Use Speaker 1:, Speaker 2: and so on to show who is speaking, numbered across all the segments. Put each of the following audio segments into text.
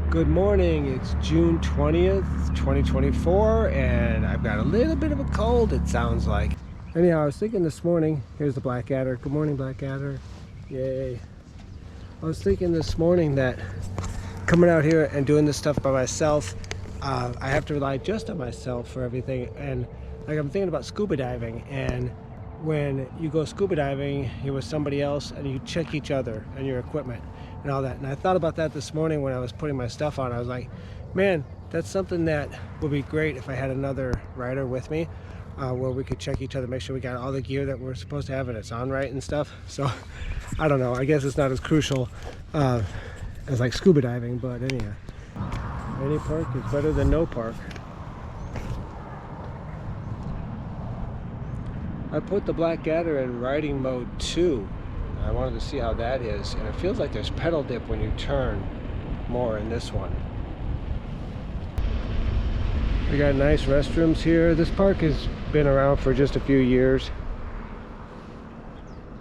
Speaker 1: Good morning, it's June 20th, 2024, and I've got a little bit of a cold, it sounds like. Anyhow, I was thinking this morning, here's the Blackadder. Good morning, Blackadder. Yay. I was thinking this morning that coming out here and doing this stuff by myself, I have to rely just on myself for everything. And like I'm thinking about scuba diving, and when you go scuba diving, you're with somebody else and you check each other and your equipment and all that. And I thought about that this morning when I was putting my stuff on. I was like, man, that's something that would be great if I had another rider with me, where we could check each other, make sure we got all the gear that we're supposed to have and it's on right and stuff. So I don't know, I guess it's not as crucial as like scuba diving, but anyhow, any park is better than no park. I put the Blackadder in riding mode 2. I wanted to see how that is, and it feels like there's pedal dip when you turn more in this one. We got nice restrooms here. This park has been around for just a few years.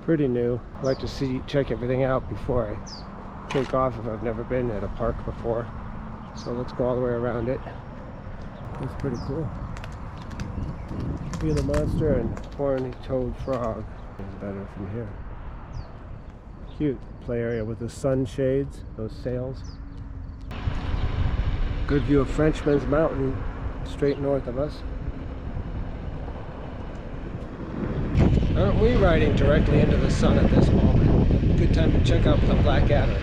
Speaker 1: Pretty new. I like to check everything out before I take off if I've never been at a park before. So let's go all the way around it. That's pretty cool. Gila monster and horny-toed frog is better from here. Cute play area with the sunshades, those sails. Good view of Frenchman's Mountain straight north of us. Aren't we riding directly into the sun at this moment? Good time to check out the Blackadder.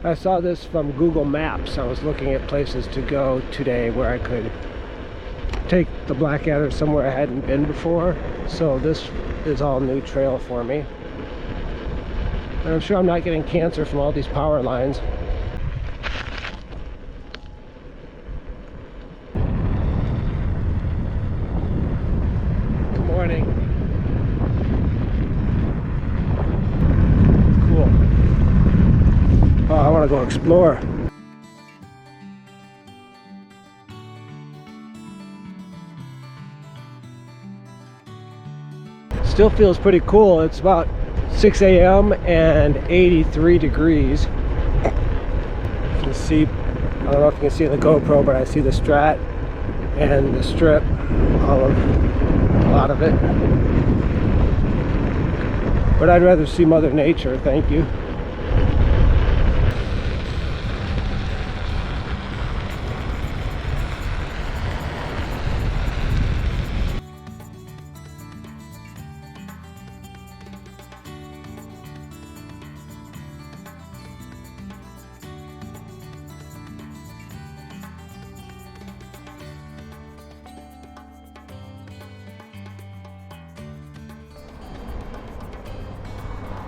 Speaker 1: I saw this from Google Maps. I was looking at places to go today where I could take the Blackadder somewhere I hadn't been before. So this is all new trail for me. And I'm sure I'm not getting cancer from all these power lines. Good morning. Cool. Oh, I want to go explore. Still feels pretty cool. It's about 6 a.m. and 83 degrees. You can see, I don't know if you can see the GoPro, but I see the Strat and the Strip, a lot of it. But I'd rather see Mother Nature, thank you.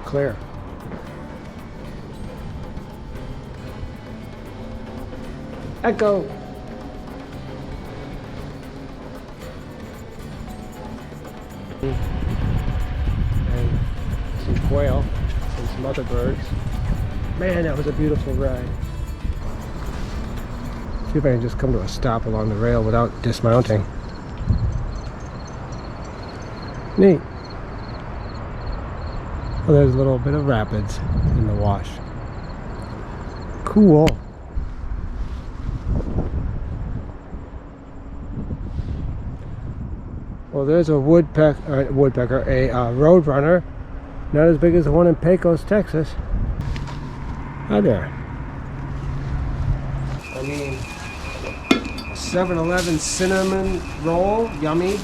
Speaker 1: Clear. Echo. And some quail and some other birds. Man, that was a beautiful ride. See if I can just come to a stop along the rail without dismounting. Neat. Well, there's a little bit of rapids in the wash. Cool. Well, there's a roadrunner, not as big as the one in Pecos, Texas. Hi there. I mean, 7-Eleven cinnamon roll, yummy,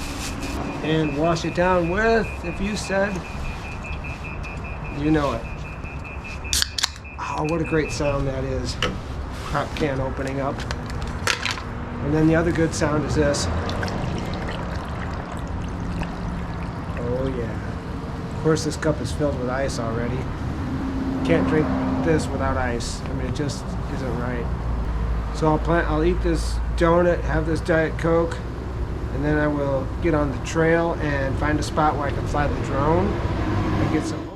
Speaker 1: and wash it down with, if you said, you know it. Oh, what a great sound that is. Crop can opening up. And then the other good sound is this. Oh yeah. Of course this cup is filled with ice already. Can't drink this without ice. I mean, it just isn't right. So I'll eat this donut, have this Diet Coke, and then I will get on the trail and find a spot where I can fly the drone and get some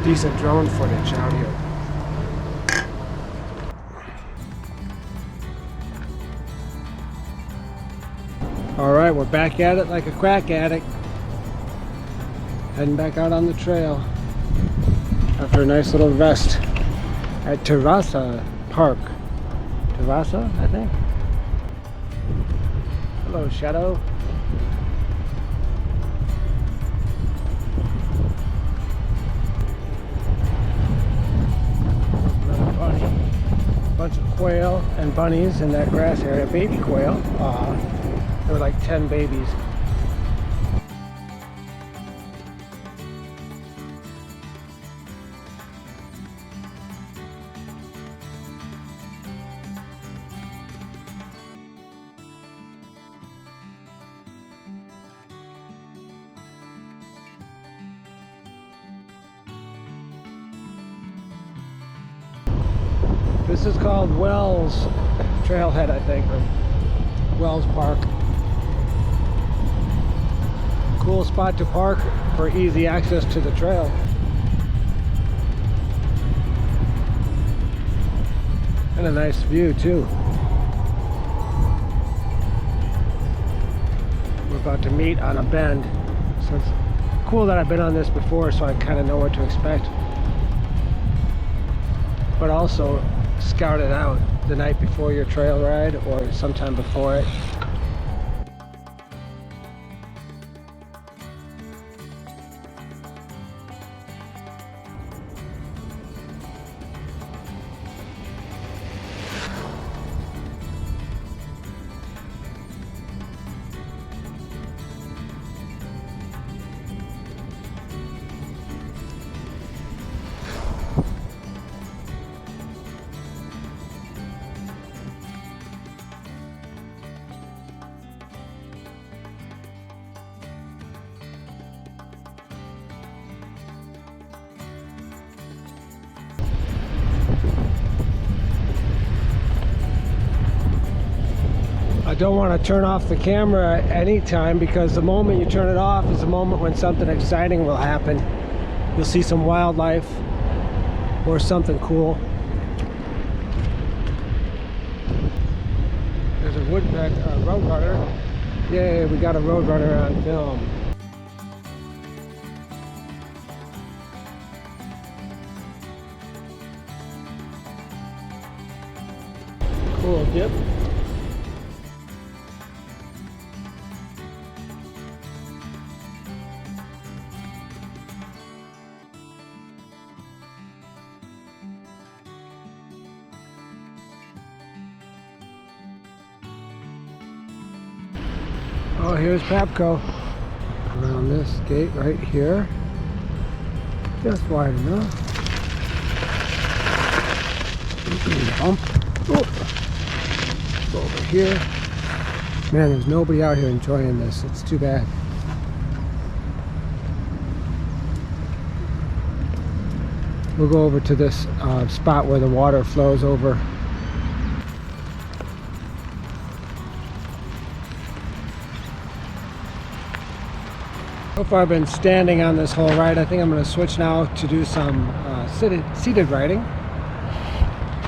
Speaker 1: decent drone footage out here. All right, we're back at it like a crack addict. Heading back out on the trail after a nice little rest at Terrassa Park. Terrassa, I think. Hello, Shadow. Another bunny. Bunch of quail and bunnies in that grass area. Baby quail. There were like 10 babies. This is called Wells Trailhead, I think, or Wells Park. Cool spot to park for easy access to the trail. And a nice view too. We're about to meet on a bend. So it's cool that I've been on this before, so I kind of know what to expect. But also scout it out the night before your trail ride or sometime before it. I don't want to turn off the camera anytime, because the moment you turn it off is the moment when something exciting will happen. You'll see some wildlife or something cool. There's a woodpecker, a roadrunner. Yay, we got a roadrunner on film. Cool dip. Oh, here's Papco. Around this gate right here. Just wide enough. Bump. Oh. Go over here. Man, there's nobody out here enjoying this. It's too bad. We'll go over to this spot where the water flows over. So far I've been standing on this whole ride. I think I'm going to switch now to do some seated riding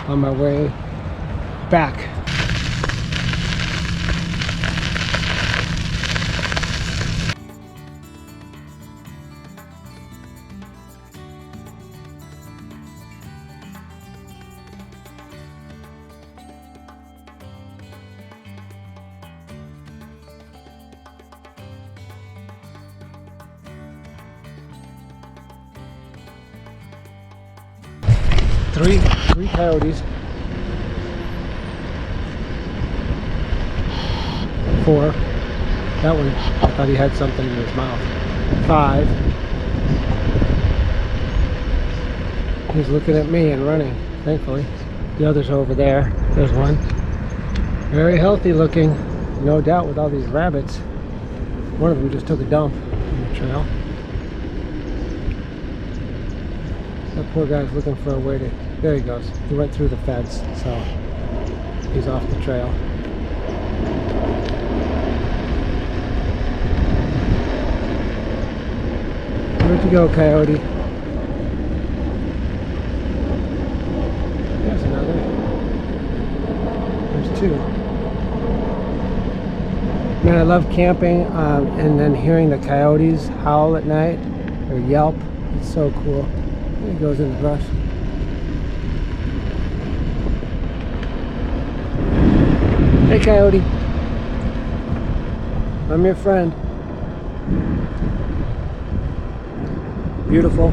Speaker 1: on my way back. Three coyotes. 4. That one, I thought he had something in his mouth. 5. He's looking at me and running, thankfully. The others are over there. There's one. Very healthy looking, no doubt, with all these rabbits. One of them just took a dump on the trail. That poor guy's looking for a way to... There he goes. He went through the fence, so he's off the trail. Where'd you go, coyote? There's another. There's 2. Man, I love camping and then hearing the coyotes howl at night. or yelp. It's so cool. It goes in the brush. Hey Coyote, I'm your friend. Beautiful.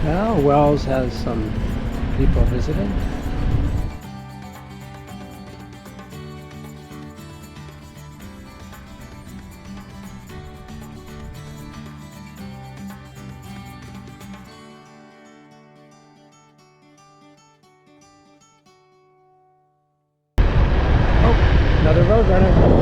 Speaker 1: Now Wells has some people visiting. Oh, another roadrunner.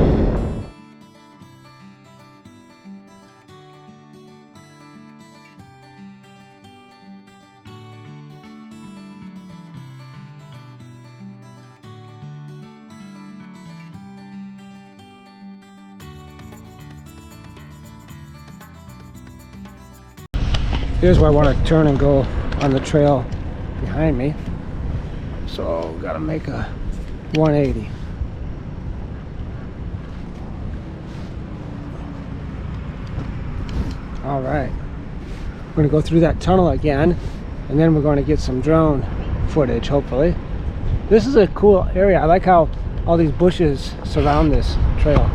Speaker 1: Here's where I want to turn and go on the trail behind me. So gotta make a 180. All right, we're gonna go through that tunnel again, and then we're going to get some drone footage, hopefully. This is a cool area. I like how all these bushes surround this trail.